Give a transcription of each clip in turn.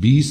20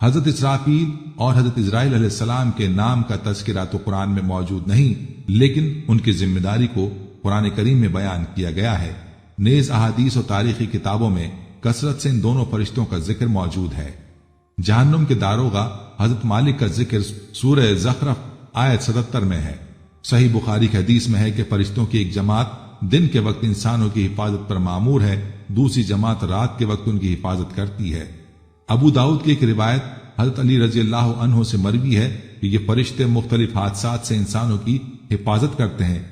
حضرت اسرافیل اور حضرت اسرائیل علیہ السلام کے نام کا تذکرہ تو قرآن میں موجود نہیں، لیکن ان کی ذمہ داری کو قرآن کریم میں بیان کیا گیا ہے۔ نیز احادیث اور تاریخی کتابوں میں کثرت سے ان دونوں فرشتوں کا ذکر موجود ہے۔ جہنم کے داروغہ حضرت مالک کا ذکر سورہ زخرف آیت 77 میں ہے۔ صحیح بخاری کی حدیث میں ہے کہ فرشتوں کی ایک جماعت دن کے وقت انسانوں کی حفاظت پر مامور ہے، دوسری جماعت رات کے وقت ان کی حفاظت کرتی ہے۔ ابو داؤد کی ایک روایت حضرت علی رضی اللہ عنہ سے مروی ہے کہ یہ فرشتے مختلف حادثات سے انسانوں کی حفاظت کرتے ہیں،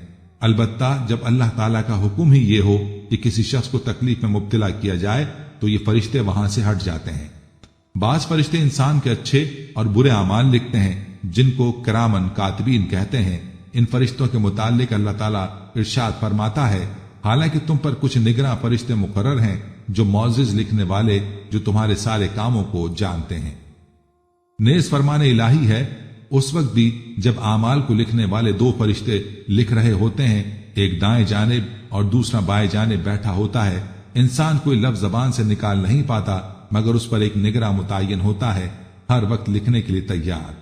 البتہ جب اللہ تعالیٰ کا حکم ہی یہ ہو کہ کسی شخص کو تکلیف میں مبتلا کیا جائے تو یہ فرشتے وہاں سے ہٹ جاتے ہیں۔ بعض فرشتے انسان کے اچھے اور برے اعمال لکھتے ہیں، جن کو کرامن کاتبین کہتے ہیں۔ ان فرشتوں کے متعلق اللہ تعالیٰ ارشاد فرماتا ہے، حالانکہ تم پر کچھ نگراں فرشتے مقرر ہیں جو معزز لکھنے والے، جو تمہارے سارے کاموں کو جانتے ہیں۔ نیز فرمان الہی ہے، اس وقت بھی جب اعمال کو لکھنے والے دو فرشتے لکھ رہے ہوتے ہیں، ایک دائیں جانب اور دوسرا بائیں جانب بیٹھا ہوتا ہے، انسان کوئی لفظ زبان سے نکال نہیں پاتا مگر اس پر ایک نگراں متعین ہوتا ہے، ہر وقت لکھنے کے لیے تیار۔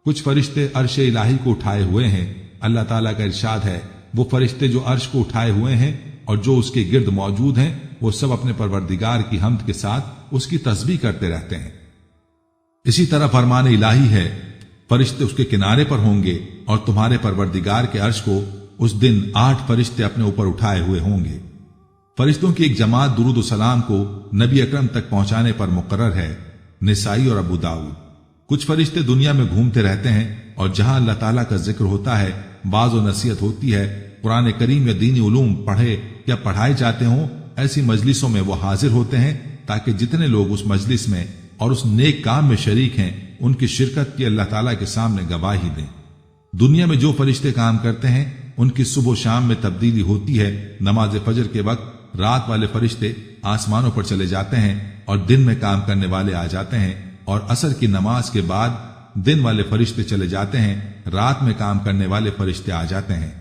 کچھ فرشتے عرش الہی کو اٹھائے ہوئے ہیں۔ اللہ تعالیٰ کا ارشاد ہے، وہ فرشتے جو عرش کو اٹھائے ہوئے ہیں اور جو اس کے گرد موجود ہیں، وہ سب اپنے پروردگار کی حمد کے ساتھ اس کی تسبیح کرتے رہتے ہیں۔ اسی طرح فرمان الہی ہے، فرشتے اس کے کنارے پر ہوں گے اور تمہارے پروردگار کے عرش کو اس دن 8 فرشتے اپنے اوپر اٹھائے ہوئے ہوں گے۔ فرشتوں کی ایک جماعت درود و سلام کو نبی اکرم تک پہنچانے پر مقرر ہے، نسائی اور ابو داؤد۔ کچھ فرشتے دنیا میں گھومتے رہتے ہیں اور جہاں اللہ تعالیٰ کا ذکر ہوتا ہے، بعض و نصیحت ہوتی ہے، قرآن کریم یا دینی علوم پڑھے یا پڑھائے جاتے ہوں، ایسی مجلسوں میں وہ حاضر ہوتے ہیں تاکہ جتنے لوگ اس مجلس میں اور اس نیک کام میں شریک ہیں ان کی شرکت کی اللہ تعالیٰ کے سامنے گواہی دیں۔ دنیا میں جو فرشتے کام کرتے ہیں ان کی صبح و شام میں تبدیلی ہوتی ہے۔ نماز فجر کے وقت رات والے فرشتے آسمانوں پر چلے جاتے ہیں اور دن میں کام کرنے والے آ جاتے ہیں، اور عصر کی نماز کے بعد دن والے فرشتے چلے جاتے ہیں، رات میں کام کرنے والے فرشتے آ جاتے ہیں۔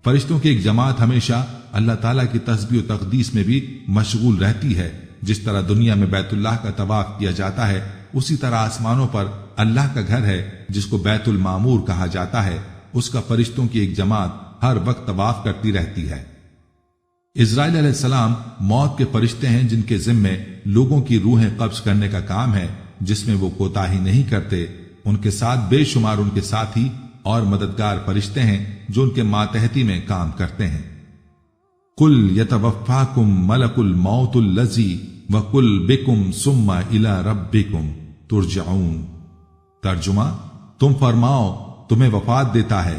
فرشتوں کی ایک جماعت ہمیشہ اللہ تعالیٰ کی تسبیح و تقدیس میں بھی مشغول رہتی ہے۔ جس طرح دنیا میں بیت اللہ کا طواف کیا جاتا ہے، اسی طرح آسمانوں پر اللہ کا گھر ہے جس کو بیت المعمور کہا جاتا ہے، اس کا فرشتوں کی ایک جماعت ہر وقت طواف کرتی رہتی ہے۔ اسرائیل علیہ السلام موت کے فرشتے ہیں جن کے ذمے لوگوں کی روحیں قبض کرنے کا کام ہے، جس میں وہ کوتاہی نہیں کرتے۔ ان کے ساتھ بے شمار ان کے ساتھی اور مددگار فرشتے ہیں جو ان کے ماتحتی میں کام کرتے ہیں۔ قل یتوفاکم ملک الموت الذی وکل بکم ثم الی ربکم ترجعون۔ ترجمہ، تم فرماؤ تمہیں وفات دیتا ہے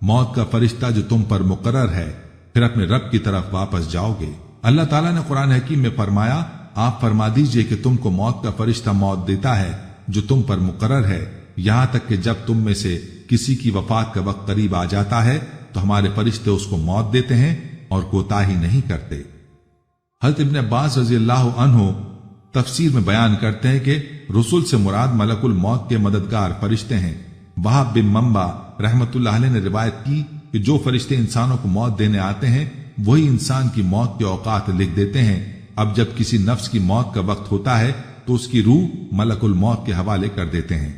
موت کا فرشتہ جو تم پر مقرر ہے، پھر اپنے رب کی طرف واپس جاؤ گے۔ اللہ تعالیٰ نے قرآن حکیم میں فرمایا، آپ فرما دیجئے کہ تم کو موت کا فرشتہ موت دیتا ہے جو تم پر مقرر ہے، یہاں تک کہ جب تم میں سے کسی کی وفات کا وقت قریب آ جاتا ہے تو ہمارے فرشتے اس کو موت دیتے ہیں اور کوتاہی نہیں کرتے۔ حضرت ابن عباس رضی اللہ عنہ تفسیر میں بیان کرتے ہیں کہ رسول سے مراد ملک الموت کے مددگار فرشتے ہیں۔ وہاب بن منبع رحمت اللہ علیہ نے روایت کی کہ جو فرشتے انسانوں کو موت دینے آتے ہیں وہی انسان کی موت کے اوقات لکھ دیتے ہیں۔ اب جب کسی نفس کی موت کا وقت ہوتا ہے تو اس کی روح ملک الموت کے حوالے کر دیتے ہیں۔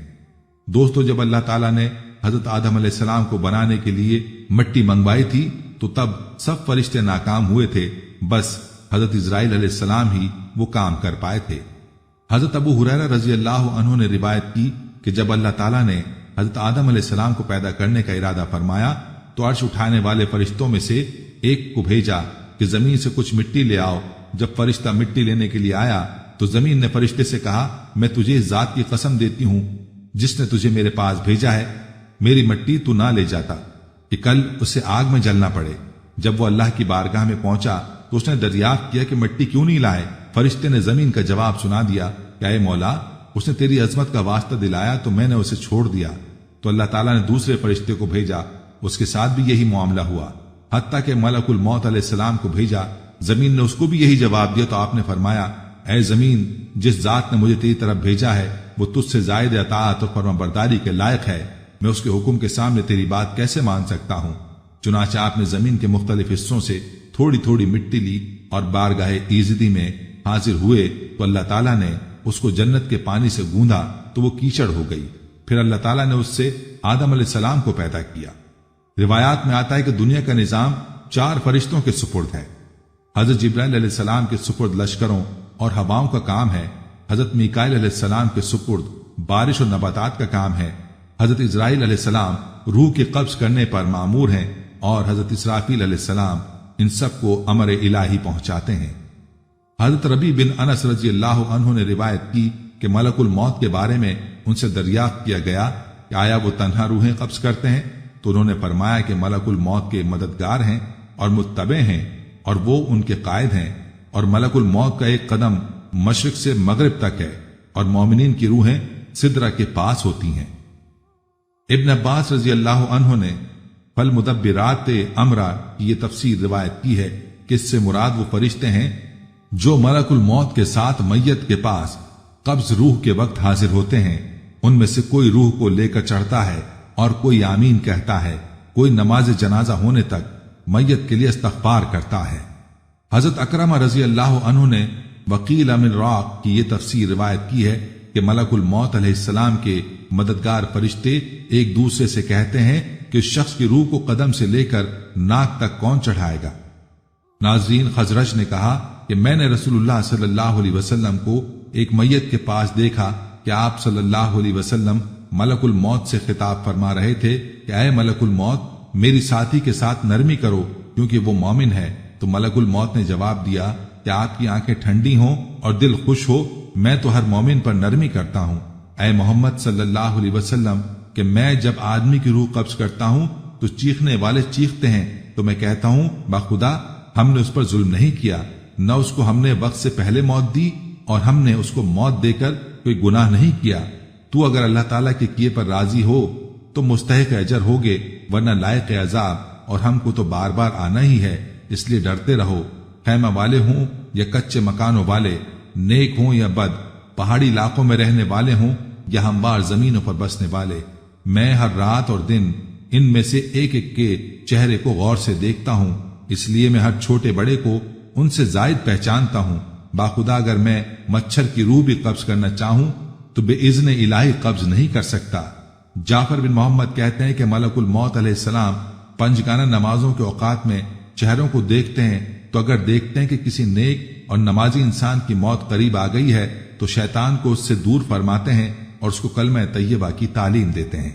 دوستو، جب اللہ تعالیٰ نے حضرت آدم علیہ السلام کو بنانے کے لیے مٹی منگوائی تھی تو تب سب فرشتے ناکام ہوئے تھے، بس حضرت اسرائیل علیہ السلام ہی وہ کام کر پائے تھے۔ حضرت ابو ہریرہ رضی اللہ عنہ نے روایت کی کہ جب اللہ تعالیٰ نے حضرت آدم علیہ السلام کو پیدا کرنے کا ارادہ فرمایا تو عرش اٹھانے والے فرشتوں میں سے ایک کو بھیجا کہ زمین سے کچھ مٹی لے آؤ۔ جب فرشتہ مٹی لینے کے لیے آیا تو زمین نے فرشتے سے کہا، میں تجھے اس ذات کی قسم دیتی ہوں جس نے تجھے میرے پاس بھیجا ہے، میری مٹی تو نہ لے جاتا کہ کل اسے آگ میں جلنا پڑے۔ جب وہ اللہ کی بارگاہ میں پہنچا تو اس نے دریافت کیا کہ مٹی کیوں نہیں لائے؟ فرشتے نے زمین کا جواب سنا دیا کہ اے مولا، اس نے تیری عظمت کا واسطہ دلایا تو میں نے اسے چھوڑ دیا۔ تو اللہ تعالیٰ نے دوسرے فرشتے کو بھیجا، اس کے ساتھ بھی یہی معاملہ ہوا، حتیٰ کہ ملک الموت علیہ السلام کو بھیجا، زمین نے اس کو بھی یہی جواب دیا تو آپ نے فرمایا، اے زمین، جس ذات نے مجھے تیری طرف بھیجا ہے وہ تجھ سے زائد اطاعت اور فرمانبرداری کے لائق ہے، میں اس کے حکم کے سامنے تیری بات کیسے مان سکتا ہوں؟ چنانچہ آپ نے زمین کے مختلف حصوں سے تھوڑی تھوڑی مٹی لی اور بارگاہ ایزدی میں حاضر ہوئے تو اللہ تعالیٰ نے اس کو جنت کے پانی سے گوندھا تو وہ کیچڑ ہو گئی۔ پھر اللہ تعالیٰ نے اس سے آدم علیہ السلام کو پیدا کیا۔ روایات میں آتا ہے کہ دنیا کا نظام 4 فرشتوں کے سپرد ہے۔ حضرت جبرائیل علیہ السلام کے سپرد لشکروں اور ہواؤں کا کام ہے، حضرت میکائیل علیہ السلام کے سپرد بارش اور نباتات کا کام ہے، حضرت اسرائیل علیہ السلام روح کے قبض کرنے پر مامور ہیں، اور حضرت اسرافیل علیہ السلام ان سب کو امر الہی پہنچاتے ہیں۔ حضرت ربیع بن انس رضی اللہ عنہ نے روایت کی کہ ملک الموت کے بارے میں ان سے دریافت کیا گیا کہ آیا وہ تنہا روحیں قبض کرتے ہیں؟ تو انہوں نے فرمایا کہ ملک الموت کے مددگار ہیں اور متبع ہیں، اور وہ ان کے قائد ہیں، اور ملک الموت کا ایک قدم مشرق سے مغرب تک ہے، اور مومنین کی روحیں سدرہ کے پاس ہوتی ہیں۔ ابن عباس رضی اللہ عنہ نے فالمدبرات امرا کی یہ تفسیر روایت کی ہے کہ اس سے مراد وہ فرشتے ہیں جو ملک الموت کے ساتھ میت کے پاس قبض روح کے وقت حاضر ہوتے ہیں۔ ان میں سے کوئی روح کو لے کر چڑھتا ہے اور کوئی آمین کہتا ہے، کوئی نماز جنازہ ہونے تک میت کے لیے استغفار کرتا ہے۔ حضرت اکرمہ رضی اللہ عنہ نے وقیل من راق کی یہ تفسیر روایت کی ہے کہ ملک الموت علیہ السلام کے مددگار فرشتے ایک دوسرے سے کہتے ہیں کہ اس شخص کی روح کو قدم سے لے کر ناک تک کون چڑھائے گا؟ ناظرین، خزرج نے کہا کہ میں نے رسول اللہ صلی اللہ علیہ وسلم کو ایک میت کے پاس دیکھا کہ آپ صلی اللہ علیہ وسلم ملک الموت سے خطاب فرما رہے تھے کہ اے ملک الموت، میری ساتھی کے ساتھ نرمی کرو کیونکہ وہ مومن ہے۔ تو ملک الموت نے جواب دیا کہ آپ کی آنکھیں ٹھنڈی ہوں اور دل خوش ہو، میں تو ہر مومن پر نرمی کرتا ہوں۔ اے محمد صلی اللہ علیہ وسلم، کہ میں جب آدمی کی روح قبض کرتا ہوں تو چیخنے والے چیختے ہیں، تو میں کہتا ہوں بخدا ہم نے اس پر ظلم نہیں کیا، نہ اس کو ہم نے وقت سے پہلے موت دی اور ہم نے اس کو موت دے کر کوئی گناہ نہیں کیا۔ تو اگر اللہ تعالیٰ کے کیے پر راضی ہو تو مستحق اجر ہوگے، ورنہ لائق عذاب، اور ہم کو تو بار بار آنا ہی ہے، اس لیے ڈرتے رہو۔ خیمہ والے ہوں یا کچے مکانوں والے، نیک ہوں یا بد، پہاڑی علاقوں میں رہنے والے ہوں یا ہموار زمینوں پر بسنے والے، میں ہر رات اور دن ان میں سے ایک ایک کے چہرے کو غور سے دیکھتا ہوں، اس لیے میں ہر چھوٹے بڑے کو ان سے زائد پہچانتا ہوں۔ باخدا اگر میں مچھر کی روح بھی قبض کرنا چاہوں تو بے اذن الہی قبض نہیں کر سکتا۔ جعفر بن محمد کہتے ہیں کہ ملک الموت علیہ السلام پنجگانہ نمازوں کے اوقات میں چہروں کو دیکھتے ہیں، تو اگر دیکھتے ہیں کہ کسی نیک اور نمازی انسان کی موت قریب آ گئی ہے تو شیطان کو اس سے دور فرماتے ہیں اور اس کو کلمہ طیبہ کی تعلیم دیتے ہیں۔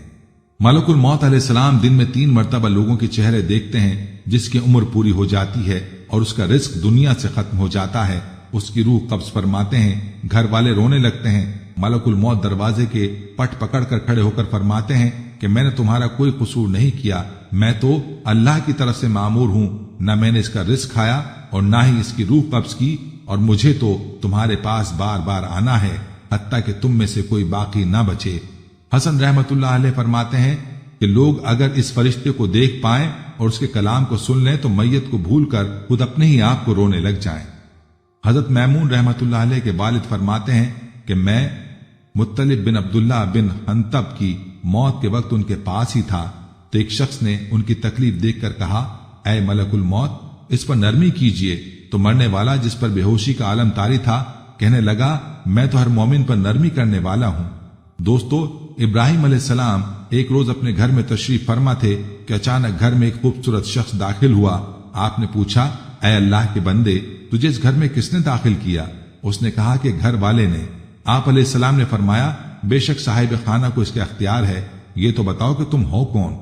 ملک الموت علیہ السلام دن میں 3 مرتبہ لوگوں کے چہرے دیکھتے ہیں جس کی عمر پوری ہو جاتی ہے اور اس کا رزق دنیا سے ختم ہو جاتا ہے، اس کی روح قبض فرماتے ہیں، گھر والے رونے لگتے ہیں، ملک الموت دروازے کے پٹ پکڑ کر کھڑے ہو کر فرماتے ہیں کہ میں نے تمہارا کوئی قصور نہیں کیا، میں تو اللہ کی طرف سے مامور ہوں، نہ میں نے اس کا رزق کھایا اور نہ ہی اس کی روح قبض کی، اور مجھے تو تمہارے پاس بار بار آنا ہے حتیٰ کہ تم میں سے کوئی باقی نہ بچے۔ حسن رحمت اللہ علیہ فرماتے ہیں کہ لوگ اگر اس فرشتے کو دیکھ پائیں اور اس کے کلام کو سن لیں تو میت کو بھول کر خود اپنے ہی آپ کو رونے لگ جائیں۔ حضرت میمون رحمت اللہ علیہ کے والد فرماتے ہیں کہ میں مطلب بن عبداللہ بن حنطب کی موت کے وقت ان کے پاس ہی تھا، تو ایک شخص نے ان کی تکلیف دیکھ کر کہا، اے ملک الموت، اس پر نرمی کیجئے۔ تو مرنے والا جس پر بے ہوشی کا عالم طاری تھا کہنے لگا، میں تو ہر مومن پر نرمی کرنے والا ہوں۔ دوستو، ابراہیم علیہ السلام ایک روز اپنے گھر میں تشریف فرما تھے کہ اچانک گھر میں ایک خوبصورت شخص داخل ہوا۔ آپ نے پوچھا، اے اللہ کے بندے، تجھے اس گھر میں کس نے داخل کیا؟ اس نے کہا کہ گھر والے نے۔ آپ علیہ السلام نے فرمایا، بے شک صاحب خانہ کو اس کا اختیار ہے، یہ تو بتاؤ کہ تم ہو کون؟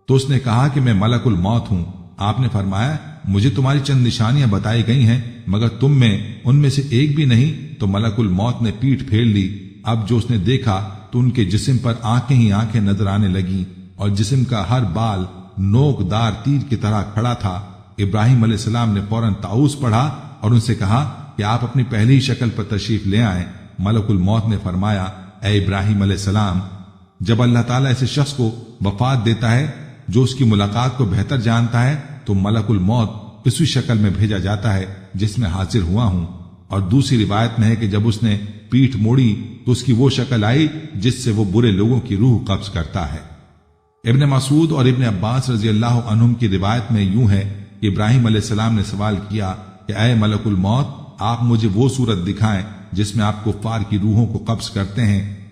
تو اس نے کہا کہ میں ملک الموت ہوں۔ آپ نے فرمایا، مجھے تمہاری چند نشانیاں بتائی گئی ہیں مگر تم میں ان میں سے ایک بھی نہیں۔ تو ملک الموت نے پیٹھ پھیر لی۔ اب جو اس نے دیکھا تو ان کے جسم پر آنکھیں ہی آنکھیں نظر آنے لگیں اور جسم کا ہر بال نوک دار تیر کی طرح کھڑا تھا۔ ابراہیم علیہ السلام نے فوراً تعوذ پڑھا اور ان سے کہا کہ آپ اپنی پہلی شکل پر تشریف لے آئیں۔ ملک الموت نے فرمایا، اے ابراہیم علیہ السلام، جب اللہ تعالیٰ ایسے شخص کو وفات دیتا ہے جو اس کی ملاقات کو بہتر جانتا ہے تو ملک الموت اسی شکل میں بھیجا جاتا ہے جس میں حاضر ہوا ہوں۔ اور دوسری روایت میں ہے کہ جب اس نے پیٹھ موڑی تو اس کی وہ شکل آئی جس سے وہ برے لوگوں کی روح قبض کرتا ہے۔ ابن مسعود اور ابن عباس رضی اللہ عنہم کی روایت میں یوں ہے کہ ابراہیم علیہ السلام نے سوال کیا کہ اے ملک الموت، آپ مجھے وہ صورت دکھائیں جس میں آپ کفار کی روحوں کو قبض کرتے ہیں۔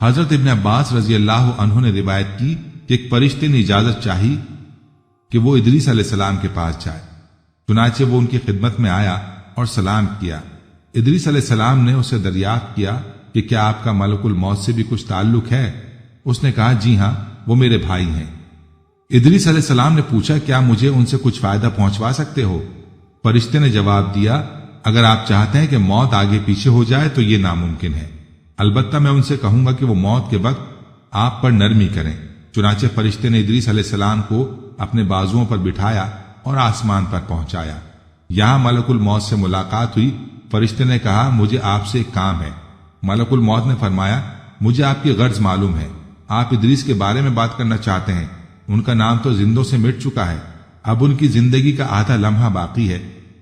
حضرت ابن عباس رضی اللہ عنہ نے روایت کی کہ ایک فرشتے نے اجازت چاہی کہ وہ ادریس علیہ السلام کے پاس جائے، چنانچہ وہ ان کی خدمت میں آیا اور سلام کیا۔ ادریس علیہ السلام نے اسے دریافت کیا کہ کیا آپ کا ملک الموت سے بھی کچھ تعلق ہے؟ اس نے کہا جی ہاں، وہ میرے بھائی ہیں۔ ادریس علیہ السلام نے پوچھا کیا مجھے ان سے کچھ فائدہ پہنچوا سکتے ہو؟ فرشتے نے جواب دیا اگر آپ چاہتے ہیں کہ موت آگے پیچھے ہو جائے تو یہ ناممکن ہے، البتہ میں ان سے کہوں گا کہ وہ موت کے وقت آپ پر نرمی کریں۔ چنانچہ فرشتے نے ادریس علیہ السلام کو اپنے بازوؤں پر بٹھایا اور آسمان پر پہنچایا۔ یہاں ملک الموت سے ملاقات ہوئی۔ فرشتے نے کہا مجھے آپ سے ایک کام ہے۔ ملک الموت نے فرمایا مجھے آپ کی غرض معلوم ہے، آپ ادریس کے بارے میں بات کرنا چاہتے ہیں، ان کا نام تو زندوں سے مٹ چکا ہے، اب ان کی زندگی کا آدھا لمحہ باقی ہے۔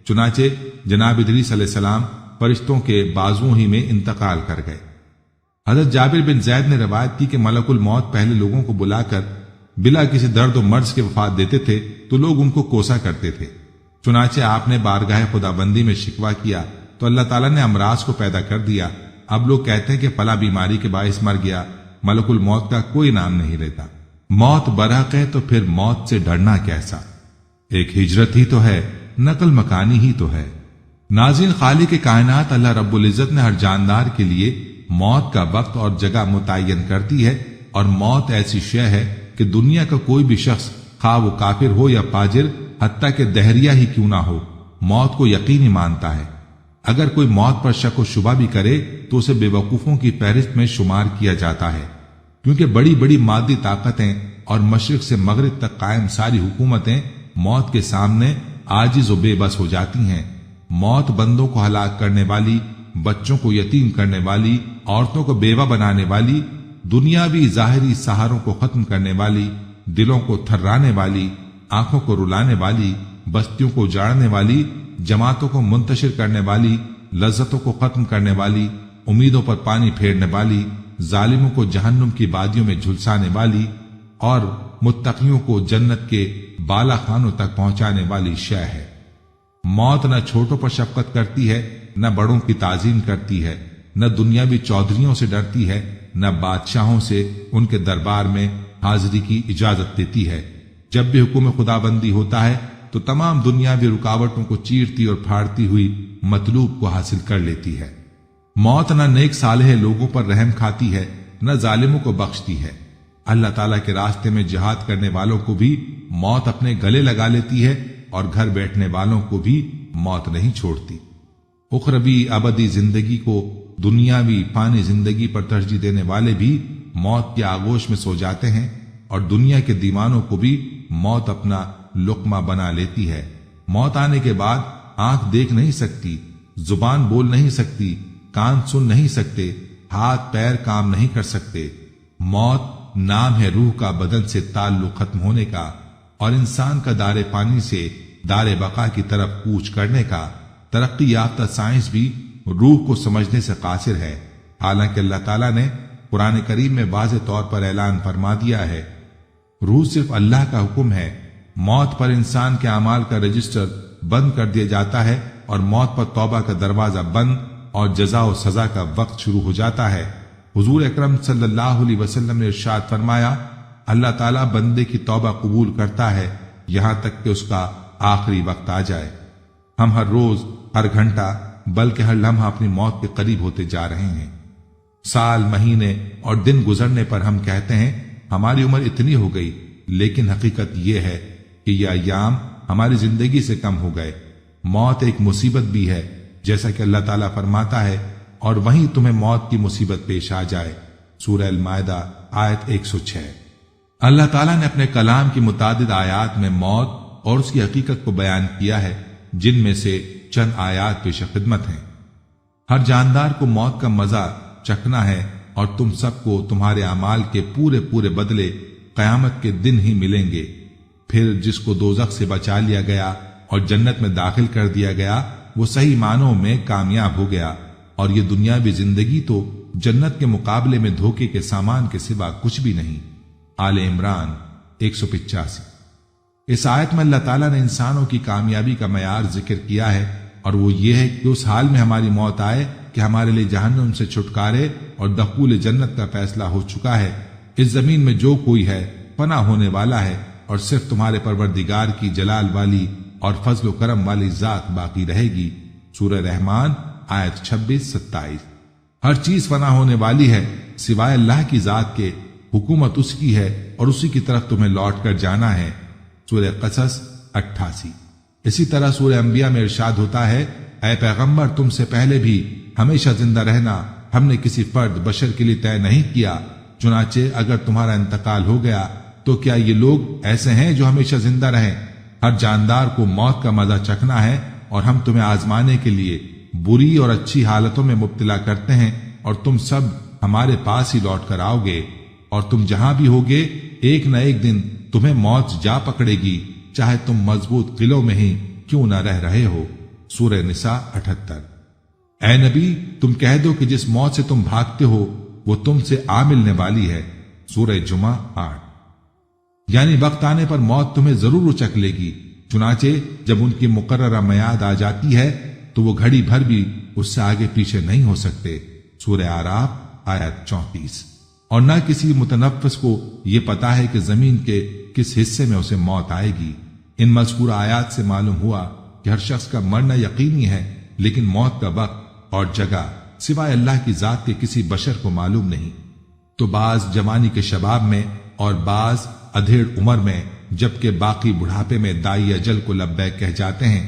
چنانچہ جناب ادریس علیہ السلام فرشتوں کے بازوؤں ہی میں انتقال کر گئے۔ حضرت جابر بن زید نے روایت کی کہ ملک الموت پہلے لوگوں کو بلا کر بلا کسی درد و مرض کے وفات دیتے تھے تو لوگ ان کو کوسا کرتے تھے۔ چنانچہ آپ نے بارگاہ خدا بندی میں شکوہ کیا تو اللہ تعالیٰ نے امراض کو پیدا کر دیا۔ اب لوگ کہتے ہیں کہ فلاں بیماری کے باعث مر گیا، ملک الموت کا کوئی نام نہیں لیتا۔ موت برحق ہے تو پھر موت سے ڈرنا کیسا؟ ایک ہجرت ہی تو ہے، نقل مکانی ہی تو ہے۔ ناظرین، خالق کائنات اللہ رب العزت نے ہر جاندار کے لیے موت کا وقت اور جگہ متعین کرتی ہے، اور موت ایسی شے ہے کہ دنیا کا کوئی بھی شخص خواہ وہ کافر ہو یا فاجر، حتیٰ کہ دہریہ ہی کیوں نہ ہو، موت کو یقینی مانتا ہے۔ اگر کوئی موت پر شک و شبہ بھی کرے تو اسے بے وقوفوں کی فہرست میں شمار کیا جاتا ہے، کیونکہ بڑی بڑی مادی طاقتیں اور مشرق سے مغرب تک قائم ساری حکومتیں موت کے سامنے عاجز و بے بس ہو جاتی ہیں۔ موت بندوں کو ہلاک کرنے والی، بچوں کو یتیم کرنے والی، عورتوں کو بیوہ بنانے والی، دنیاوی ظاہری سہاروں کو ختم کرنے والی، دلوں کو تھرانے والی، آنکھوں کو رلانے والی، بستیوں کو اجاڑنے والی، جماعتوں کو منتشر کرنے والی، لذتوں کو ختم کرنے والی، امیدوں پر پانی پھیرنے والی، ظالموں کو جہنم کی وادیوں میں جھلسانے والی اور متقیوں کو جنت کے بالا خانوں تک پہنچانے والی شے ہے۔ موت نہ چھوٹوں پر شفقت کرتی ہے، نہ بڑوں کی تعظیم کرتی ہے، نہ دنیاوی چودھریوں سے ڈرتی ہے، نہ بادشاہوں سے ان کے دربار میں حاضری کی اجازت دیتی ہے۔ جب بھی حکم خدا بندی ہوتا ہے تو تمام دنیاوی رکاوٹوں کو چیرتی اور پھاڑتی ہوئی مطلوب کو حاصل کر لیتی ہے۔ موت نہ نیک صالح لوگوں پر رحم کھاتی ہے، نہ ظالموں کو بخشتی ہے۔ اللہ تعالیٰ کے راستے میں جہاد کرنے والوں کو بھی موت اپنے گلے لگا لیتی ہے، اور گھر بیٹھنے والوں کو بھی موت نہیں چھوڑتی۔ اخروی ابدی زندگی کو دنیاوی فانی زندگی پر ترجیح دینے والے بھی موت کے آغوش میں سو جاتے ہیں، اور دنیا کے دیوانوں کو بھی موت اپنا لقمہ بنا لیتی ہے۔ موت آنے کے بعد آنکھ دیکھ نہیں سکتی، زبان بول نہیں سکتی، کان سن نہیں سکتے، ہاتھ پیر کام نہیں کر سکتے۔ موت نام ہے روح کا بدن سے تعلق ختم ہونے کا، اور انسان کا دار پانی سے دار بقا کی طرف کوچ کرنے کا۔ ترقی یافتہ سائنس بھی روح کو سمجھنے سے قاصر ہے، حالانکہ اللہ تعالیٰ نے قرآن کریم میں واضح طور پر اعلان فرما دیا ہے روح صرف اللہ کا حکم ہے۔ موت پر انسان کے اعمال کا رجسٹر بند کر دیا جاتا ہے، اور موت پر توبہ کا دروازہ بند اور جزا و سزا کا وقت شروع ہو جاتا ہے۔ حضور اکرم صلی اللہ علیہ وسلم نے ارشاد فرمایا اللہ تعالیٰ بندے کی توبہ قبول کرتا ہے یہاں تک کہ اس کا آخری وقت آ جائے۔ ہم ہر روز، ہر گھنٹہ، بلکہ ہر لمحہ اپنی موت کے قریب ہوتے جا رہے ہیں۔ سال، مہینے اور دن گزرنے پر ہم کہتے ہیں ہماری عمر اتنی ہو گئی، لیکن حقیقت یہ ہے کہ یہ ایام ہماری زندگی سے کم ہو گئے۔ موت ایک مصیبت بھی ہے، جیسا کہ اللہ تعالیٰ فرماتا ہے اور وہیں تمہیں موت کی مصیبت پیش آ جائے۔ سورہ المائدہ آیت 106۔ اللہ تعالیٰ نے اپنے کلام کی متعدد آیات میں موت اور اس کی حقیقت کو بیان کیا ہے، جن میں سے چند آیات پیش خدمت ہیں۔ ہر جاندار کو موت کا مزہ چکھنا ہے، اور تم سب کو تمہارے اعمال کے پورے پورے بدلے قیامت کے دن ہی ملیں گے۔ پھر جس کو دوزخ سے بچا لیا گیا اور جنت میں داخل کر دیا گیا، وہ صحیح معنوں میں کامیاب ہو گیا، اور یہ دنیاوی زندگی تو جنت کے مقابلے میں دھوکے کے سامان کے سوا کچھ بھی نہیں۔ آل عمران 185۔ اس آیت میں اللہ تعالیٰ نے انسانوں کی کامیابی کا معیار ذکر کیا ہے، اور وہ یہ ہے کہ اس حال میں ہماری موت آئے کہ ہمارے لیے جہنم سے چھٹکارے اور دخول جنت کا فیصلہ ہو چکا ہے۔ اس زمین میں جو کوئی ہے فنا ہونے والا ہے، اور صرف تمہارے پروردگار کی جلال والی اور فضل و کرم والی ذات باقی رہے گی۔ سورہ رحمان آیت 26-27۔ ہر چیز فنا ہونے والی ہے سوائے اللہ کی ذات کے، حکومت اس کی ہے اور اسی کی طرف تمہیں لوٹ کر جانا ہے۔ سورہ قصص 88۔ اسی طرح سورہ انبیاء میں ارشاد ہوتا ہے، اے پیغمبر تم سے پہلے بھی ہمیشہ زندہ رہنا ہم نے کسی فرد بشر کے لیے طے نہیں کیا، چنانچہ اگر تمہارا انتقال ہو گیا تو کیا یہ لوگ ایسے ہیں جو ہمیشہ زندہ رہیں؟ ہر جاندار کو موت کا مزہ چکھنا ہے، اور ہم تمہیں آزمانے کے لیے بری اور اچھی حالتوں میں مبتلا کرتے ہیں، اور تم سب ہمارے پاس ہی لوٹ کر آؤ گے، اور تم جہاں بھی ہوگے ایک نہ ایک دن تمہیں موت جا پکڑے گی، چاہے تم مضبوط قلعوں میں ہی کیوں نہ رہ رہے ہو۔ سورہ نساء 78۔ اے نبی تم کہہ دو کہ جس موت سے تم بھاگتے ہو وہ تم سے آ ملنے والی ہے۔ سورہ جمعہ 8۔ یعنی وقت آنے پر موت تمہیں ضرور اچک لے گی، چنانچہ جب ان کی مقررہ میعاد آ جاتی ہے تو وہ گھڑی بھر بھی اس سے آگے پیچھے نہیں ہو سکتے۔ سورہ اعراف آیت 34۔ اور نہ کسی متنفس کو یہ پتا ہے کہ زمین کے کس حصے میں اسے موت آئے گی۔ ان مذکورہ آیات سے معلوم ہوا کہ ہر شخص کا مرنا یقینی ہے، لیکن موت کا وقت اور جگہ سوائے اللہ کی ذات کے کسی بشر کو معلوم نہیں۔ تو بعض جوانی کے شباب میں اور بعض ادھیڑ عمر میں، جبکہ باقی بڑھاپے میں دائی اجل کو لبیک کہہ جاتے ہیں۔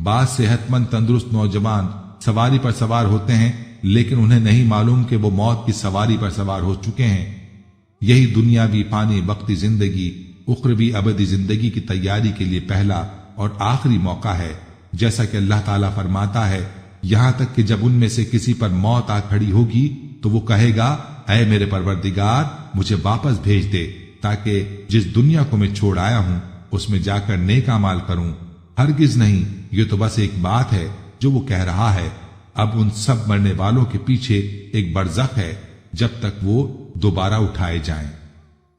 بعض صحت مند تندرست نوجوان سواری پر سوار ہوتے ہیں، لیکن انہیں نہیں معلوم کہ وہ موت کی سواری پر سوار ہو چکے ہیں۔ یہی دنیاوی فانی وقتی زندگی اخروی ابدی زندگی کی تیاری کے لیے پہلا اور آخری موقع ہے، جیسا کہ اللہ تعالیٰ فرماتا ہے، یہاں تک کہ جب ان میں سے کسی پر موت آ کھڑی ہوگی تو وہ کہے گا، اے میرے پروردگار مجھے واپس بھیج دے تاکہ جس دنیا کو میں چھوڑ آیا ہوں اس میں جا کر نیک اعمال کروں۔ ہرگز نہیں، یہ تو بس ایک بات ہے جو وہ کہہ رہا ہے۔ اب ان سب مرنے والوں کے پیچھے ایک برزخ ہے جب تک وہ دوبارہ اٹھائے جائیں۔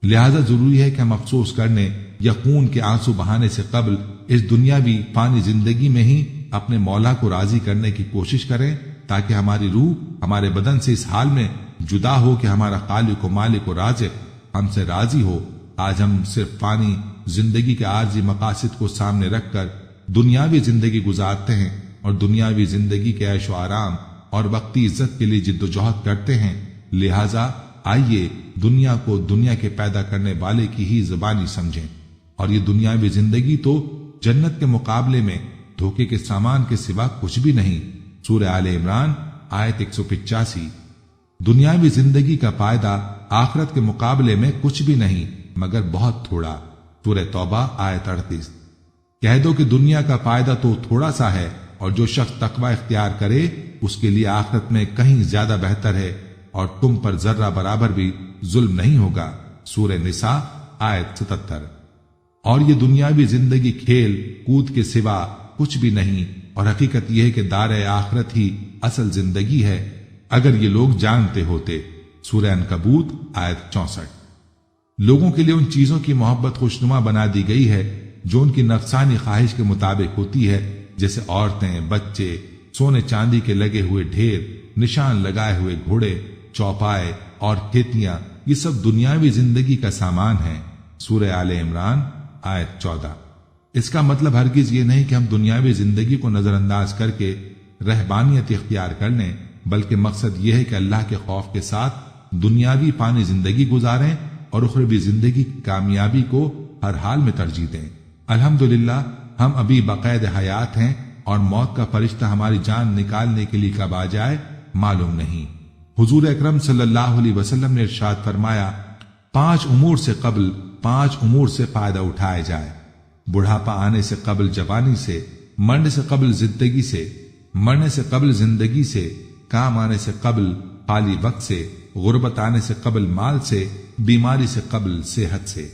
لہذا ضروری ہے کہ ہم افسوس کرنے یا خون کے آنسو بہانے سے قبل اس دنیاوی فانی زندگی میں ہی اپنے مولا کو راضی کرنے کی کوشش کریں، تاکہ ہماری روح ہمارے بدن سے اس حال میں جدا ہو کہ ہمارا خالق و مالک و رازق ہم سے راضی ہو۔ آج ہم صرف فانی زندگی کے عارضی مقاصد کو سامنے رکھ کر دنیاوی زندگی گزارتے ہیں، اور دنیاوی زندگی کے عیش و آرام اور وقتی عزت کے لیے جد و جہد کرتے ہیں۔ لہذا آئیے دنیا کو دنیا کے پیدا کرنے والے کی ہی زبانی سمجھیں، اور یہ دنیاوی زندگی تو جنت کے مقابلے میں دھوکے کے سامان کے سوا کچھ بھی نہیں۔ سورہ آل عمران آیت 185۔ دنیاوی زندگی کا فائدہ آخرت کے مقابلے میں کچھ بھی نہیں مگر بہت تھوڑا۔ سورہ توبہ آیت 38۔ کہہ دو کہ دنیا کا فائدہ تو تھوڑا سا ہے، اور جو شخص تقوی اختیار کرے اس کے لیے آخرت میں کہیں زیادہ بہتر ہے، اور تم پر ذرہ برابر بھی ظلم نہیں ہوگا۔ سورہ نساء آیت 77۔ اور یہ دنیاوی زندگی کھیل کود کے سوا کچھ بھی نہیں، اور حقیقت یہ ہے کہ دار آخرت ہی اصل زندگی ہے، اگر یہ لوگ جانتے ہوتے۔ سورہ عنکبوت آیت 64۔ لوگوں کے لیے ان چیزوں کی محبت خوشنما بنا دی گئی ہے جو ان کی نفسانی خواہش کے مطابق ہوتی ہے، جیسے عورتیں، بچے، سونے چاندی کے لگے ہوئے ڈھیر، نشان لگائے ہوئے گھوڑے، چوپائے اور کھیتیاں، یہ سب دنیاوی زندگی کا سامان ہے۔ سورہ آل عمران آیت 14۔ اس کا مطلب ہرگز یہ نہیں کہ ہم دنیاوی زندگی کو نظر انداز کر کے رہبانیت اختیار کر لیں، بلکہ مقصد یہ ہے کہ اللہ کے خوف کے ساتھ دنیاوی فانی زندگی گزاریں اور اخروی زندگی کی کامیابی کو ہر حال میں ترجیح دیں۔ الحمدللہ ہم ابھی بقید حیات ہیں، اور موت کا فرشتہ ہماری جان نکالنے کے لیے کب آ جائے معلوم نہیں۔ حضور اکرم صلی اللہ علیہ وسلم نے ارشاد فرمایا، 5 امور سے قبل 5 امور سے فائدہ اٹھایا جائے، بڑھاپا آنے سے قبل جوانی سے، مرنے سے قبل زندگی سے، مرنے سے قبل زندگی سے، کام آنے سے قبل خالی وقت سے، غربت آنے سے قبل مال سے، بیماری سے قبل صحت سے۔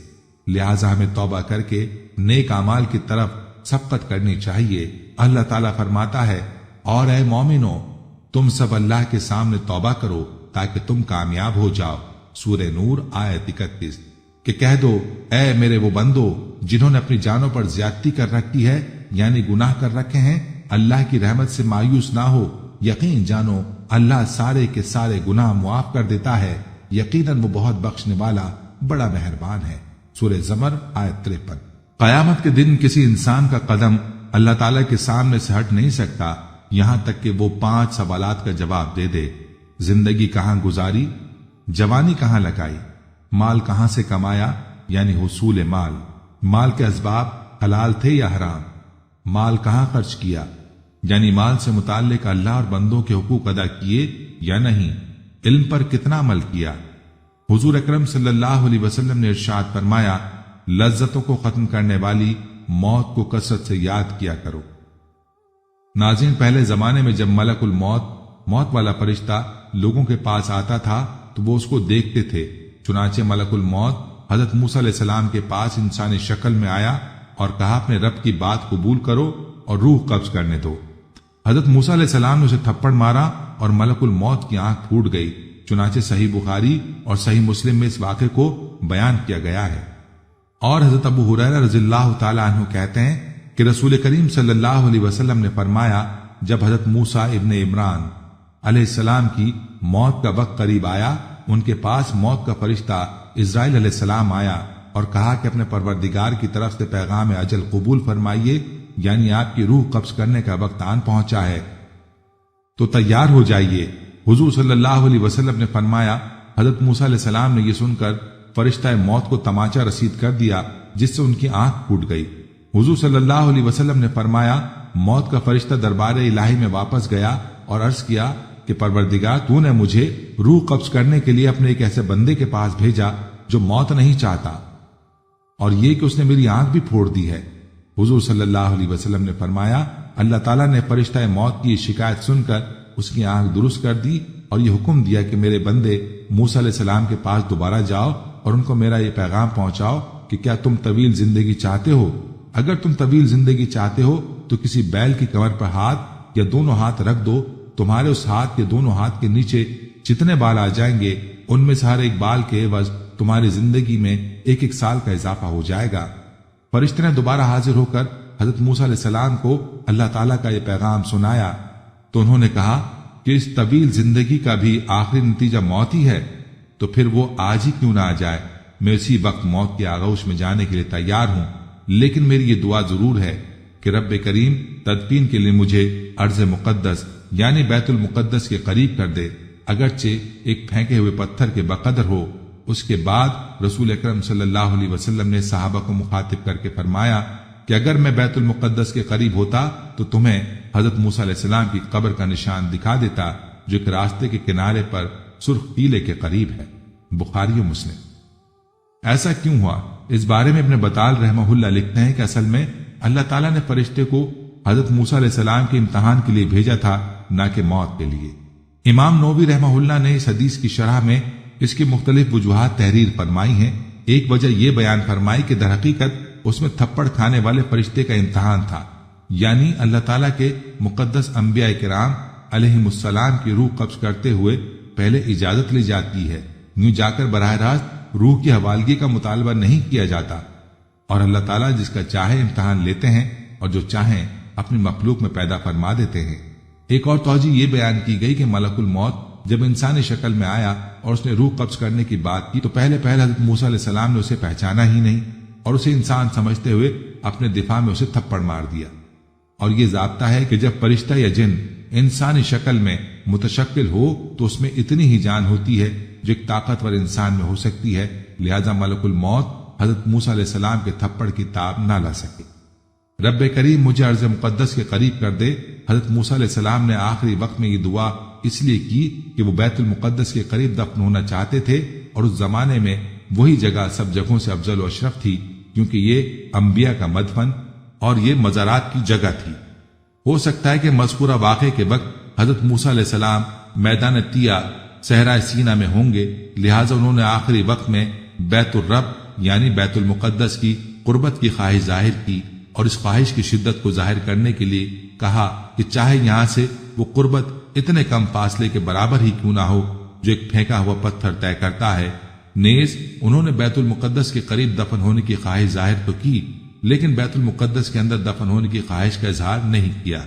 لہذا ہمیں توبہ کر کے نیک اعمال کی طرف سبقت کرنی چاہیے۔ اللہ تعالیٰ فرماتا ہے، اور اے مومنو تم سب اللہ کے سامنے توبہ کرو تاکہ تم کامیاب ہو جاؤ۔ سورہ نور آیت 31۔ کہ کہہ دو، اے میرے وہ بندو جنہوں نے اپنی جانوں پر زیادتی کر رکھی ہے، یعنی گناہ کر رکھے ہیں، اللہ کی رحمت سے مایوس نہ ہو، یقین جانو اللہ سارے کے سارے گناہ معاف کر دیتا ہے، یقیناً وہ بہت بخشنے والا بڑا مہربان ہے۔ سورہ زمر آیت 53۔ قیامت کے دن کسی انسان کا قدم اللہ تعالیٰ کے سامنے سے ہٹ نہیں سکتا یہاں تک کہ وہ 5 سوالات کا جواب دے دے۔ زندگی کہاں گزاری، جوانی کہاں لگائی، مال کہاں سے کمایا یعنی حصول مال، مال کے اسباب حلال تھے یا حرام، مال کہاں خرچ کیا یعنی مال سے متعلق اللہ اور بندوں کے حقوق ادا کیے یا نہیں، علم پر کتنا عمل کیا۔ حضور اکرم صلی اللہ علیہ وسلم نے ارشاد فرمایا، لذتوں کو ختم کرنے والی موت کو کثرت سے یاد کیا کرو۔ ناظرین، پہلے زمانے میں جب ملک الموت، موت والا فرشتہ لوگوں کے پاس آتا تھا تو وہ اس کو دیکھتے تھے۔ چنانچہ ملک الموت حضرت موسیٰ علیہ السلام کے پاس انسانی شکل میں آیا اور کہا، اپنے رب کی بات قبول کرو اور روح قبض کرنے دو۔ حضرت موسیٰ علیہ السلام نے اسے تھپڑ مارا اور ملک الموت کی آنکھ پھوٹ گئی۔ چنانچہ صحیح بخاری اور صحیح مسلم میں اس واقعے کو بیان کیا گیا ہے۔ اور حضرت ابو ہریرہ رضی اللہ تعالی عنہ کہتے ہیں کہ رسول کریم صلی اللہ علیہ وسلم نے فرمایا، جب حضرت موسیٰ ابن عمران علیہ السلام کی موت کا وقت قریب آیا، ان کے پاس موت کا فرشتہ اسرائیل علیہ السلام آیا اور کہا کہ اپنے پروردگار کی طرف سے پیغام اجل قبول فرمائیے، یعنی آپ کی روح قبض کرنے کا وقت آن پہنچا ہے تو تیار ہو جائیے۔ حضور صلی اللہ علیہ وسلم نے فرمایا، حضرت موسیٰ علیہ السلام نے یہ سن کر فرشتہ موت کو تماچا رسید کر دیا جس سے ان کی آنکھ پھوٹ گئی۔ حضور صلی اللہ علیہ وسلم نے فرمایا، موت کا فرشتہ دربار الہی میں واپس گیا اور عرض کیا کہ پروردگار، تو نے مجھے روح قبض کرنے کے لیے اپنے ایک ایسے بندے کے پاس بھیجا جو موت نہیں چاہتا، اور یہ کہ اس نے میری آنکھ بھی پھوڑ دی ہے۔ حضور صلی اللہ علیہ وسلم نے فرمایا، اللہ تعالیٰ نے فرشتہ موت کی شکایت سن کر اس کی آنکھ درست کر دی اور یہ حکم دیا کہ میرے بندے موسیٰ علیہ السلام کے پاس دوبارہ جاؤ اور ان کو میرا یہ پیغام پہنچاؤ کہ کیا تم طویل زندگی چاہتے ہو؟ اگر تم طویل زندگی چاہتے ہو تو کسی بیل کی کمر پر ہاتھ یا دونوں ہاتھ رکھ دو، تمہارے اس ہاتھ کے دونوں ہاتھ کے نیچے جتنے بال آ جائیں گے ان میں سے ہر ایک بال کے عوض تمہاری زندگی میں 1 سال کا اضافہ ہو جائے گا۔ فرشتے نے دوبارہ حاضر ہو کر حضرت موسیٰ علیہ السلام کو اللہ تعالیٰ کا یہ پیغام سنایا تو انہوں نے کہا کہ اس طویل زندگی کا بھی آخری نتیجہ موت ہی ہے، تو پھر وہ آج ہی کیوں نہ آ جائے۔ میں اسی وقت موت کے آغوش میں جانے کے لیے تیار ہوں، لیکن میری یہ دعا ضرور ہے کہ رب کریم تدفین کے لیے مجھے ارض مقدس یعنی بیت المقدس کے قریب کر دے، اگرچہ ایک پھینکے ہوئے پتھر کے بقدر ہو۔ اس کے بعد رسول اکرم صلی اللہ علیہ وسلم نے صحابہ کو مخاطب کر کے فرمایا کہ اگر میں بیت المقدس کے قریب ہوتا تو تمہیں حضرت موسیٰ علیہ السلام کی قبر کا نشان دکھا دیتا جو ایک راستے کے کنارے پر سرخ پیلے کے قریب ہے۔ بخاری و مسلم۔ ایسا کیوں ہوا؟ اس بارے میں ابن بطال رحمہ اللہ لکھتے ہیں کہ اصل میں اللہ تعالیٰ نے فرشتے کو حضرت موسیٰ علیہ السلام کے امتحان کے لیے بھیجا تھا، نہ کہ موت کے لیے۔ امام نووی رحمہ اللہ نے اس حدیث کی شرح میں اس کی مختلف وجوہات تحریر فرمائی ہیں۔ ایک وجہ یہ بیان فرمائی کہ در حقیقت اس میں تھپڑ کھانے والے فرشتے کا امتحان تھا، یعنی اللہ تعالیٰ کے مقدس انبیاء کرام علیہم السلام کی روح قبض کرتے ہوئے پہلے اجازت لی جاتی ہے، یوں جا کر براہ راست روح کی حوالگی کا مطالبہ نہیں کیا جاتا، اور اللہ تعالیٰ جس کا چاہے امتحان لیتے ہیں اور جو چاہیں اپنی مخلوق میں پیدا فرما دیتے ہیں۔ ایک اور توجہ یہ بیان کی گئی کہ ملک الموت جب انسانی شکل میں آیا اور اس نے روح قبض کرنے کی بات کی تو پہلے حضرت موسیٰ علیہ السلام نے اسے پہچانا ہی نہیں اور اسے انسان سمجھتے ہوئے اپنے دفاع میں اسے تھپڑ مار دیا۔ اور یہ ضابطہ ہے کہ جب فرشتہ یا جن انسانی شکل میں متشکل ہو تو اس میں اتنی ہی جان ہوتی ہے جو ایک طاقتور انسان میں ہو سکتی ہے، لہذا ملک الموت حضرت موسیٰ علیہ السلام کے تھپڑ کی تاب نہ لا سکے۔ رب کریم مجھے ارض مقدس کے قریب کر دے۔ حضرت موسیٰ علیہ السلام نے آخری وقت میں یہ دعا اس لیے کی کہ وہ بیت المقدس کے قریب دفن ہونا چاہتے تھے، اور اس زمانے میں وہی جگہ سب جگہوں سے افضل و اشرف تھی، کیونکہ یہ انبیاء کا مدفن اور یہ مزارات کی جگہ تھی۔ ہو سکتا ہے کہ مذکورہ واقعے کے وقت حضرت موسیٰ علیہ السلام میدان طیہ صحرائے سینا میں ہوں گے، لہٰذا انہوں نے آخری وقت میں بیت الرب یعنی بیت المقدس کی قربت کی خواہش ظاہر کی، اور اس خواہش کی شدت کو ظاہر کرنے کے لیے کہا کہ چاہے یہاں سے وہ قربت اتنے کم فاصلے کے برابر ہی کیوں نہ ہو جو ایک پھینکا ہوا پتھر طے کرتا ہے۔ نیز انہوں نے بیت المقدس کے قریب دفن ہونے کی خواہش ظاہر تو کی، لیکن بیت المقدس کے اندر دفن ہونے کی خواہش کا اظہار نہیں کیا۔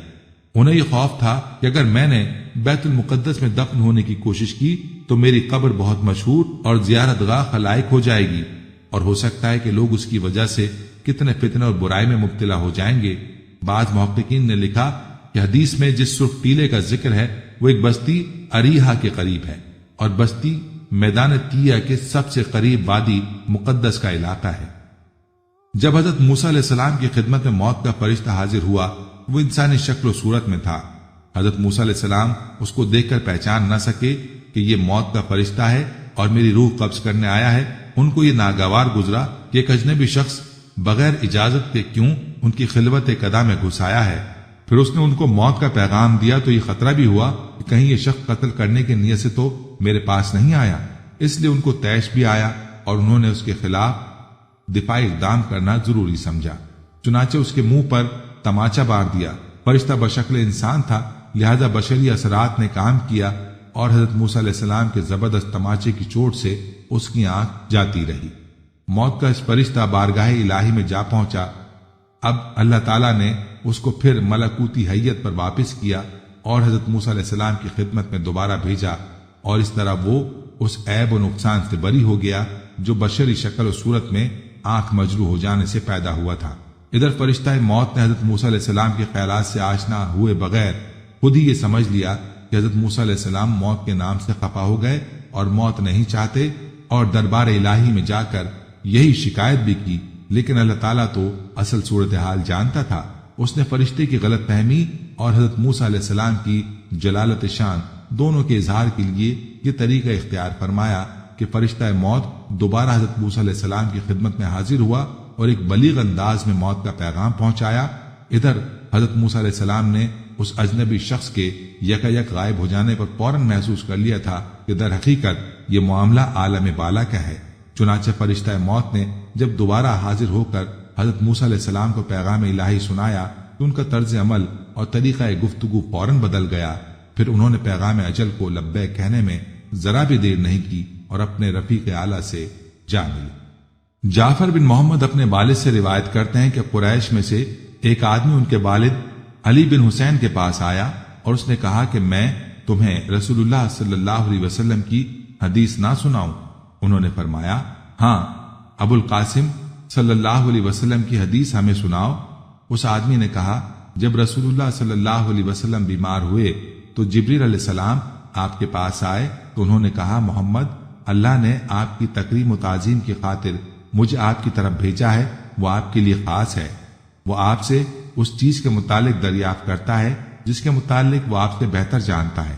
انہیں یہ خوف تھا کہ اگر میں نے بیت المقدس میں دفن ہونے کی کوشش کی تو میری قبر بہت مشہور اور زیارت گاہ خلائق ہو جائے گی، اور ہو سکتا ہے کہ لوگ اس کی وجہ سے کتنے فتنے اور برائی میں مبتلا ہو جائیں گے۔ بعض محققین نے لکھا کہ حدیث میں جس سرخ ٹیلے کا ذکر ہے وہ ایک بستی اریحا کے قریب ہے، اور بستی میدان تیہ کے سب سے قریب وادی مقدس کا علاقہ ہے۔ جب حضرت موسیٰ علیہ السلام کی خدمت میں موت کا فرشتہ حاضر ہوا، وہ انسانی شکل و صورت میں تھا۔ حضرت موسیٰ علیہ السلام اس کو دیکھ کر پہچان نہ سکے کہ یہ موت کا فرشتہ ہے اور میری روح قبض کرنے آیا ہے۔ ان کو یہ ناگوار گزرا کہ ایک اجنبی شخص بغیر اجازت کے کیوں ان کی خلوت قدا میں گھس آیا ہے۔ پھر اس نے ان کو موت کا پیغام دیا تو یہ خطرہ بھی ہوا کہ کہیں یہ شخص قتل کرنے کی نیت سے تو میرے پاس نہیں آیا، اس لیے ان کو طیش بھی آیا اور انہوں نے اس کے خلاف دفاعی اقدام کرنا ضروری سمجھا۔ چنانچہ اس کے منہ پر تماچا مار دیا۔ فرشتہ بشکل انسان تھا، لہذا بشری اثرات نے کام کیا اور حضرت موسیٰ علیہ السلام کے زبردست تماچے کی چوٹ سے اس کی آنکھ جاتی رہی۔ موت کا اس فرشتہ بارگاہ الہی میں جا پہنچا۔ اب اللہ تعالیٰ نے اس کو پھر ملکوتی حیت پر واپس کیا اور حضرت موسیٰ علیہ السلام کی خدمت میں دوبارہ بھیجا، اور اس طرح وہ اس عیب و نقصان سے بری ہو گیا جو بشری شکل و صورت میں آنکھ مجروح ہو جانے سے پیدا ہوا تھا۔ ادھر فرشتہ موت نے حضرت موسیٰ علیہ السلام کے خیالات سے آشنا ہوئے بغیر خود ہی یہ سمجھ لیا کہ حضرت موسیٰ علیہ السلام موت کے نام سے خفا ہو گئے اور موت نہیں چاہتے، اور دربار الہی میں جا کر یہی شکایت بھی کی، لیکن اللہ تعالیٰ تو اصل صورتحال جانتا تھا۔ اس نے فرشتے کی غلط فہمی اور حضرت موسیٰ علیہ السلام کی جلالت شان دونوں کے اظہار کے لیے یہ طریقہ اختیار فرمایا کہ فرشتہ موت دوبارہ حضرت موسیٰ علیہ السلام کی خدمت میں حاضر ہوا اور ایک بلیغ انداز میں موت کا پیغام پہنچایا۔ ادھر حضرت موسیٰ علیہ السلام نے اس اجنبی شخص کے یکایک غائب ہو جانے پر فوراً محسوس کر لیا تھا کہ در حقیقت یہ معاملہ عالم بالا کا ہے۔ چنانچہ فرشتہ موت نے جب دوبارہ حاضر ہو کر حضرت موسیٰ علیہ السلام کو پیغام الہی سنایا تو ان کا طرز عمل اور طریقہ گفتگو فوراً بدل گیا۔ پھر انہوں نے پیغام اجل کو لبیک کہنے میں ذرا بھی دیر نہیں کی اور اپنے رفیق اعلیٰ سے جا ملے۔ جعفر بن محمد اپنے والد سے روایت کرتے ہیں کہ قریش میں سے ایک آدمی ان کے والد علی بن حسین کے پاس آیا اور اس نے کہا کہ میں تمہیں رسول اللہ صلی اللہ علیہ وسلم کی حدیث نہ سناؤں؟ انہوں نے فرمایا، ہاں، ابو القاسم صلی اللہ علیہ وسلم کی حدیث ہمیں سناؤ۔ اس آدمی نے کہا، جب رسول اللہ صلی اللہ علیہ وسلم بیمار ہوئے تو جبریل علیہ السلام آپ کے پاس آئے تو انہوں نے کہا، محمد، اللہ نے آپ کی تکریم و تعظیم کی خاطر مجھے آپ کی طرف بھیجا ہے، وہ آپ کے لیے خاص ہے۔ وہ آپ سے اس چیز کے متعلق دریافت کرتا ہے جس کے متعلق وہ آپ سے بہتر جانتا ہے۔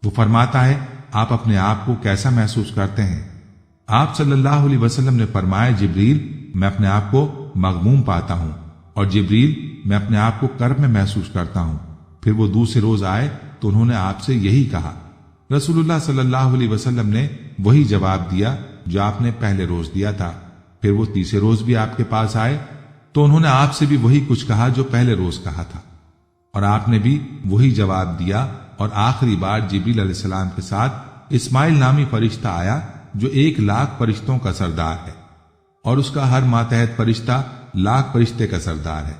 وہ فرماتا ہے، آپ اپنے آپ کو کیسا محسوس کرتے ہیں؟ آپ صلی اللہ علیہ وسلم نے فرمایا، جبریل، میں اپنے آپ کو مغموم پاتا ہوں، اور جبریل، میں اپنے آپ کو کرب میں محسوس کرتا ہوں۔ پھر وہ دوسرے روز آئے تو انہوں نے آپ سے یہی کہا۔ رسول اللہ صلی اللہ علیہ وسلم نے وہی جواب دیا جو آپ نے پہلے روز دیا تھا۔ پھر وہ تیسرے روز بھی آپ کے پاس آئے تو انہوں نے آپ سے بھی وہی کچھ کہا جو پہلے روز کہا تھا، اور آپ نے بھی وہی جواب دیا۔ اور آخری بار جبریل علیہ السلام کے ساتھ اسماعیل نامی فرشتہ آیا جو 1,00,000 فرشتوں کا سردار ہے، اور اس کا ہر ماتحت فرشتہ 1,00,000 فرشتے کا سردار ہے۔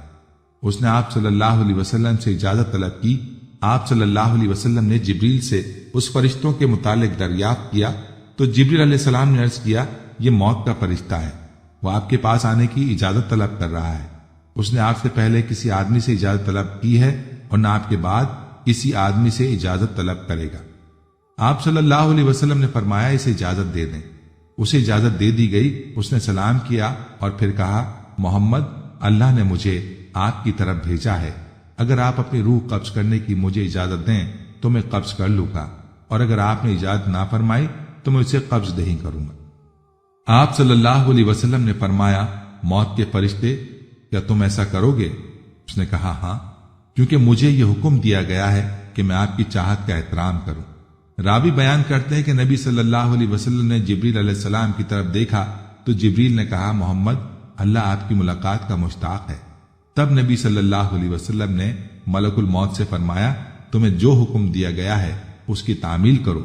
اس نے آپ صلی اللہ علیہ وسلم سے اجازت طلب کی۔ آپ صلی اللہ علیہ وسلم نے جبریل سے اس فرشتوں کے متعلق دریافت کیا تو جبریل علیہ السلام نے عرض کیا، یہ موت کا فرشتہ ہے، وہ آپ کے پاس آنے کی اجازت طلب کر رہا ہے۔ اس نے آپ سے پہلے کسی آدمی سے اجازت طلب کی ہے اور نہ آپ کے بعد کسی آدمی سے اجازت طلب کرے گا۔ آپ صلی اللہ علیہ وسلم نے فرمایا، اسے اجازت دے دیں۔ اسے اجازت دے دی گئی۔ اس نے سلام کیا اور پھر کہا، محمد، اللہ نے مجھے آپ کی طرف بھیجا ہے۔ اگر آپ اپنی روح قبض کرنے کی مجھے اجازت دیں تو میں قبض کر لوں گا، اور اگر آپ نے اجازت نہ فرمائی تو میں اسے قبض نہیں کروں گا۔ آپ صلی اللہ علیہ وسلم نے فرمایا، موت کے فرشتے، کیا تم ایسا کرو گے؟ اس نے کہا، ہاں، کیونکہ مجھے یہ حکم دیا گیا ہے کہ میں آپ کی چاہت کا احترام کروں۔ راوی بیان کرتے ہیں کہ نبی صلی اللہ علیہ وسلم نے جبریل علیہ السلام کی طرف دیکھا تو جبریل نے کہا، محمد، اللہ آپ کی ملاقات کا مشتاق ہے۔ تب نبی صلی اللہ علیہ وسلم نے ملک الموت سے فرمایا، تمہیں جو حکم دیا گیا ہے اس کی تعمیل کرو۔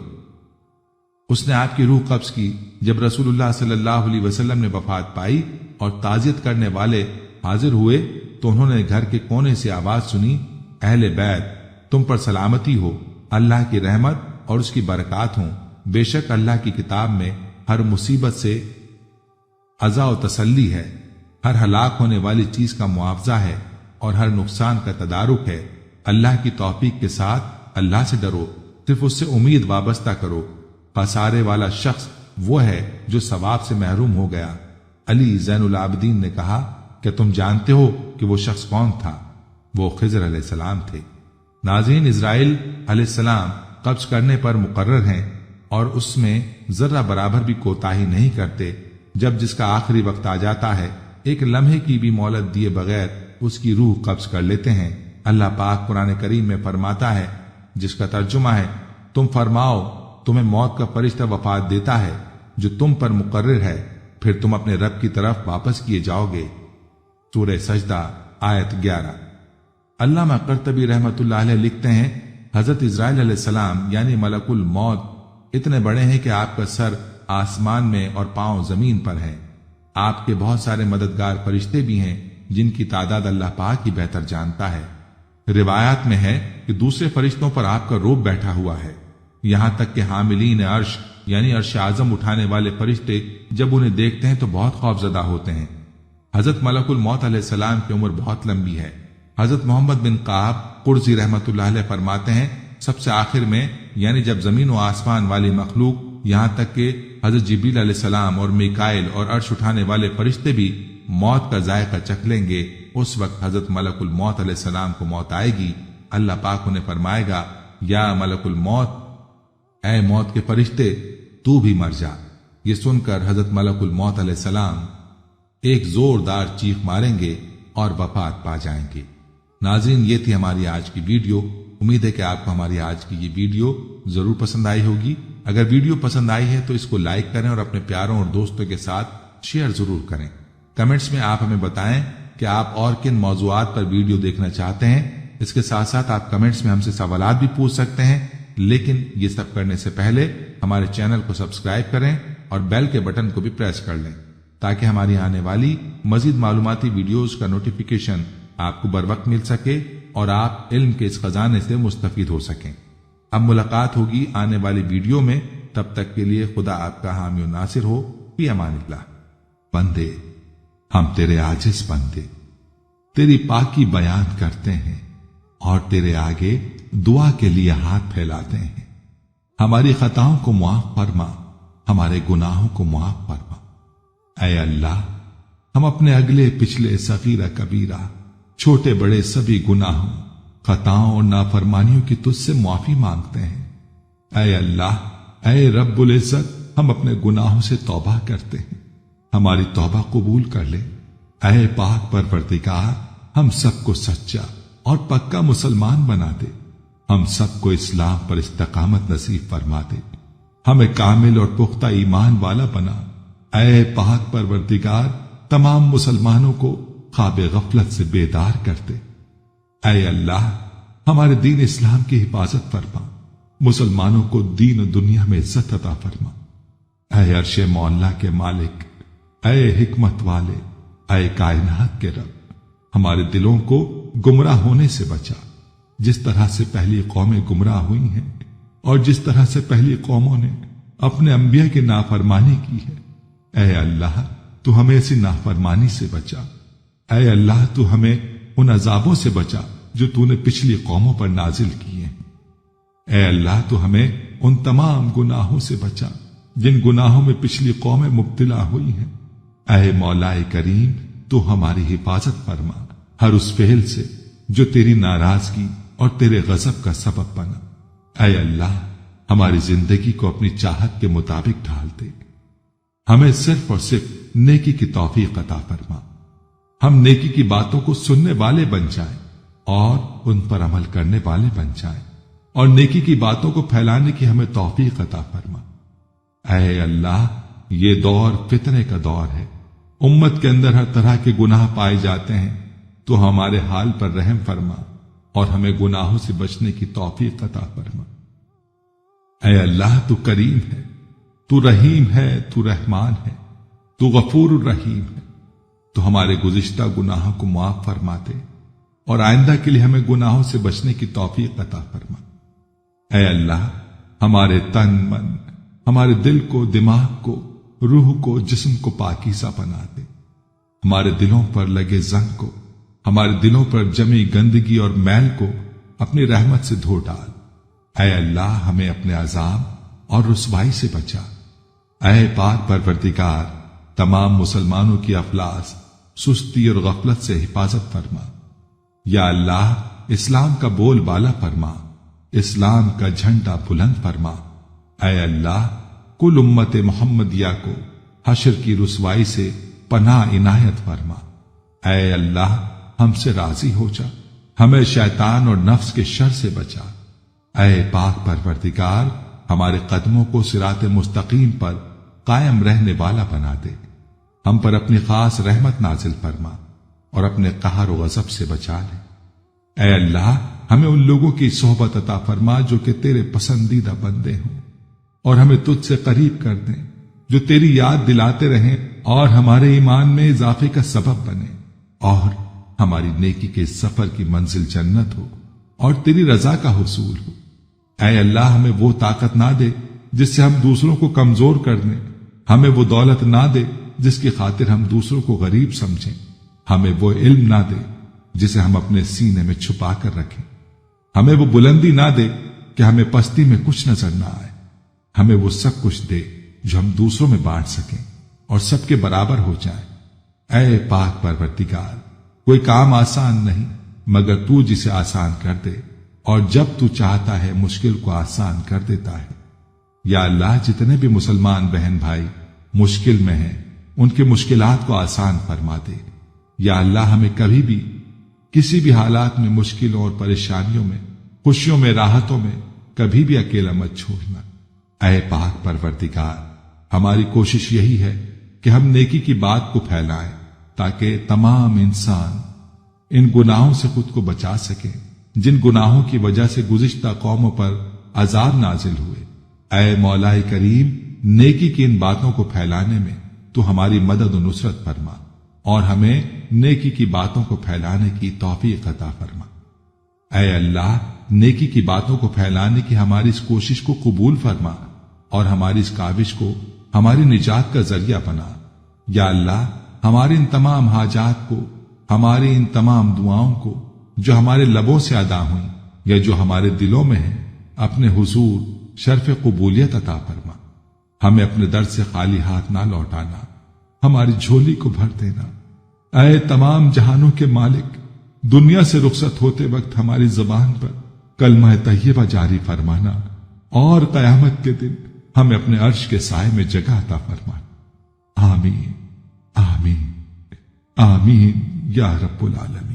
اس نے آپ کی روح قبض کی۔ جب رسول اللہ صلی اللہ علیہ وسلم نے وفات پائی اور تعزیت کرنے والے حاضر ہوئے تو انہوں نے گھر کے کونے سے آواز سنی، اہل بیت تم پر سلامتی ہو، اللہ کی رحمت اور اس کی برکات ہوں، بے شک اللہ کی کتاب میں ہر مصیبت سے عزا و تسلی ہے، ہر ہلاک ہونے والی چیز کا معاوضہ ہے اور ہر نقصان کا تدارک ہے۔ اللہ کی توفیق کے ساتھ اللہ سے ڈرو، صرف اس سے امید وابستہ کرو۔ خسارے والا شخص وہ ہے جو ثواب سے محروم ہو گیا۔ علی زین العابدین نے کہا کہ تم جانتے ہو کہ وہ شخص کون تھا؟ وہ خضر علیہ السلام تھے۔ ناظرین، اسرائیل علیہ السلام قبض کرنے پر مقرر ہیں اور اس میں ذرہ برابر بھی کوتاہی نہیں کرتے۔ جب جس کا آخری وقت آ جاتا ہے، ایک لمحے کی بھی مہلت دیے بغیر اس کی روح قبض کر لیتے ہیں۔ اللہ پاک قرآن کریم میں فرماتا ہے، جس کا ترجمہ ہے، تم فرماؤ تمہیں موت کا فرشتہ وفات دیتا ہے جو تم پر مقرر ہے، پھر تم اپنے رب کی طرف واپس کیے جاؤ گے۔ سورہ سجدہ آیت 11۔ علامہ قرطبی رحمۃ اللہ علیہ لکھتے ہیں، حضرت اسرائیل علیہ السلام یعنی ملک الموت اتنے بڑے ہیں کہ آپ کا سر آسمان میں اور پاؤں زمین پر ہے۔ آپ کے بہت سارے مددگار فرشتے بھی ہیں جن کی تعداد اللہ پاک ہی بہتر جانتا ہے۔ روایات میں ہے کہ دوسرے فرشتوں پر آپ کا روب بیٹھا ہوا ہے، یہاں تک کہ حاملین عرش یعنی عرش اعظم اٹھانے والے فرشتے جب انہیں دیکھتے ہیں تو بہت خوف زدہ ہوتے ہیں۔ حضرت ملک الموت علیہ السلام کی عمر بہت لمبی ہے۔ حضرت محمد بن قعب قرظی رحمۃ اللہ علیہ فرماتے ہیں، سب سے آخر میں یعنی جب زمین و آسمان والی مخلوق یہاں تک کہ حضرت جبریل علیہ السلام اور میکائیل اور عرش اٹھانے والے فرشتے بھی موت کا ذائقہ چکھ لیں گے، اس وقت حضرت ملک الموت علیہ السلام کو موت آئے گی۔ اللہ پاک انہیں فرمائے گا، یا ملک الموت، اے موت کے فرشتے تو بھی مر جا۔ یہ سن کر حضرت ملک الموت علیہ السلام ایک زوردار چیخ ماریں گے اور وفات پا جائیں گے۔ ناظرین، یہ تھی ہماری آج کی ویڈیو۔ امید ہے کہ آپ کو ہماری آج کی یہ ویڈیو ضرور پسند آئی ہوگی۔ اگر ویڈیو پسند آئی ہے تو اس کو لائک کریں اور اپنے پیاروں اور دوستوں کے ساتھ شیئر ضرور کریں۔ کمنٹس میں آپ ہمیں بتائیں کہ آپ اور کن موضوعات پر ویڈیو دیکھنا چاہتے ہیں۔ اس کے ساتھ ساتھ آپ کمنٹس میں ہم سے سوالات بھی پوچھ سکتے ہیں، لیکن یہ سب کرنے سے پہلے ہمارے چینل کو سبسکرائب کریں اور بیل کے بٹن کو بھی پریس کر لیں تاکہ ہماری آنے والی مزید معلوماتی ویڈیوز کا نوٹیفیکیشن آپ کو بر وقت مل سکے اور آپ علم کے اس خزانے سے مستفید ہو سکیں۔ اب ملاقات ہوگی آنے والی ویڈیو میں، تب تک کے لیے خدا آپ کا حامی و ناصر ہو۔ فی امان اللہ۔ بندے، ہم تیرے عاجز بندے تیری پاکی بیان کرتے ہیں اور تیرے آگے دعا کے لیے ہاتھ پھیلاتے ہیں۔ ہماری خطاؤں کو معاف فرما، ہمارے گناہوں کو معاف فرما۔ اے اللہ، ہم اپنے اگلے پچھلے صغیرہ کبیرہ چھوٹے بڑے سبھی گناہوں، خطاؤں اور نافرمانیوں کی تجھ سے معافی مانگتے ہیں۔ اے اللہ، اے رب العزت، ہم اپنے گناہوں سے توبہ کرتے ہیں، ہماری توبہ قبول کر لے۔ اے پاک پروردگار، ہم سب کو سچا اور پکا مسلمان بنا دے، ہم سب کو اسلام پر استقامت نصیب فرما دے، ہمیں کامل اور پختہ ایمان والا بنا۔ اے پاک پروردگار، تمام مسلمانوں کو خواب غفلت سے بیدار کر دے۔ اے اللہ، ہمارے دین اسلام کی حفاظت فرما، مسلمانوں کو دین و دنیا میں عزت عطا فرما۔ اے عرش مولا کے مالک، اے حکمت والے، اے کائنات کے رب، ہمارے دلوں کو گمراہ ہونے سے بچا، جس طرح سے پہلی قومیں گمراہ ہوئی ہیں اور جس طرح سے پہلی قوموں نے اپنے انبیاء کی نافرمانی کی ہے۔ اے اللہ، تو ہمیں ایسی نافرمانی سے بچا۔ اے اللہ، تو ہمیں ان عذابوں سے بچا جو تو نے پچھلی قوموں پر نازل کیے ہیں۔ اے اللہ، تو ہمیں ان تمام گناہوں سے بچا جن گناہوں میں پچھلی قومیں مبتلا ہوئی ہیں۔ اے مولا کریم، تو ہماری حفاظت فرما ہر اس فعل سے جو تیری ناراضگی اور تیرے غضب کا سبب بنا۔ اے اللہ، ہماری زندگی کو اپنی چاہت کے مطابق ڈھال دے، ہمیں صرف اور صرف نیکی کی توفیق عطا فرما، ہم نیکی کی باتوں کو سننے والے بن جائیں اور ان پر عمل کرنے والے بن جائیں، اور نیکی کی باتوں کو پھیلانے کی ہمیں توفیق عطا فرما۔ اے اللہ، یہ دور فتنے کا دور ہے، امت کے اندر ہر طرح کے گناہ پائے جاتے ہیں، تو ہمارے حال پر رحم فرما اور ہمیں گناہوں سے بچنے کی توفیق عطا فرما۔ اے اللہ، تو کریم ہے، تو رحیم ہے، تو رحمان ہے، تو غفور الرحیم ہے، تو ہمارے گزشتہ گناہوں کو معاف فرما دے اور آئندہ کے لیے ہمیں گناہوں سے بچنے کی توفیق عطا فرما۔ اے اللہ، ہمارے تن من، ہمارے دل کو، دماغ کو، روح کو، جسم کو پاکیزہ بنا دے۔ ہمارے دلوں پر لگے زنگ کو، ہمارے دلوں پر جمی گندگی اور میل کو اپنی رحمت سے دھو ڈال۔ اے اللہ، ہمیں اپنے عذاب اور رسوائی سے بچا۔ اے پاک پروردگار، تمام مسلمانوں کی افلاس، سستی اور غفلت سے حفاظت فرما۔ یا اللہ، اسلام کا بول بالا فرما، اسلام کا جھنڈا بلند فرما۔ اے اللہ، کل امت محمدیہ کو حشر کی رسوائی سے پناہ عنایت فرما۔ اے اللہ، ہم سے راضی ہو جا، ہمیں شیطان اور نفس کے شر سے بچا۔ اے پاک پروردگار، ہمارے قدموں کو صراط مستقیم پر قائم رہنے والا بنا دے۔ ہم پر اپنی خاص رحمت نازل فرما اور اپنے قہر و غضب سے بچا لے۔ اے اللہ، ہمیں ان لوگوں کی صحبت عطا فرما جو کہ تیرے پسندیدہ بندے ہوں، اور ہمیں تجھ سے قریب کر دیں، جو تیری یاد دلاتے رہیں اور ہمارے ایمان میں اضافے کا سبب بنے، اور ہماری نیکی کے سفر کی منزل جنت ہو اور تیری رضا کا حصول ہو۔ اے اللہ، ہمیں وہ طاقت نہ دے جس سے ہم دوسروں کو کمزور کر دیں، ہمیں وہ دولت نہ دے جس کی خاطر ہم دوسروں کو غریب سمجھیں، ہمیں وہ علم نہ دے جسے ہم اپنے سینے میں چھپا کر رکھیں، ہمیں وہ بلندی نہ دے کہ ہمیں پستی میں کچھ نظر نہ آئے، ہمیں وہ سب کچھ دے جو ہم دوسروں میں بانٹ سکیں اور سب کے برابر ہو جائیں۔ اے پاک پروردگار، کوئی کام آسان نہیں مگر تو جسے آسان کر دے، اور جب تو چاہتا ہے مشکل کو آسان کر دیتا ہے۔ یا اللہ، جتنے بھی مسلمان بہن بھائی مشکل میں ہیں، ان کی مشکلات کو آسان فرما دے۔ یا اللہ، ہمیں کبھی بھی کسی بھی حالات میں مشکلوں اور پریشانیوں میں، خوشیوں میں، راحتوں میں کبھی بھی اکیلا مت چھوڑنا۔ اے پاک پروردگار، ہماری کوشش یہی ہے کہ ہم نیکی کی بات کو پھیلائیں تاکہ تمام انسان ان گناہوں سے خود کو بچا سکیں جن گناہوں کی وجہ سے گزشتہ قوموں پر عذاب نازل ہوئے۔ اے مولا کریم، نیکی کی ان باتوں کو پھیلانے میں تو ہماری مدد و نصرت فرما، اور ہمیں نیکی کی باتوں کو پھیلانے کی توفیق عطا فرما۔ اے اللہ، نیکی کی باتوں کو پھیلانے کی ہماری اس کوشش کو قبول فرما، اور ہماری اس کاوش کو ہماری نجات کا ذریعہ بنا۔ یا اللہ، ہماری ان تمام حاجات کو، ہماری ان تمام دعاؤں کو جو ہمارے لبوں سے ادا ہوئیں یا جو ہمارے دلوں میں ہیں، اپنے حضور شرف قبولیت عطا فرما۔ ہمیں اپنے در سے خالی ہاتھ نہ لوٹانا، ہماری جھولی کو بھر دینا۔ اے تمام جہانوں کے مالک، دنیا سے رخصت ہوتے وقت ہماری زبان پر کلمہ طیبہ جاری فرمانا، اور قیامت کے دن ہمیں اپنے عرش کے سائے میں جگہ عطا فرمانا۔ آمین آمین آمین یا رب العالمین۔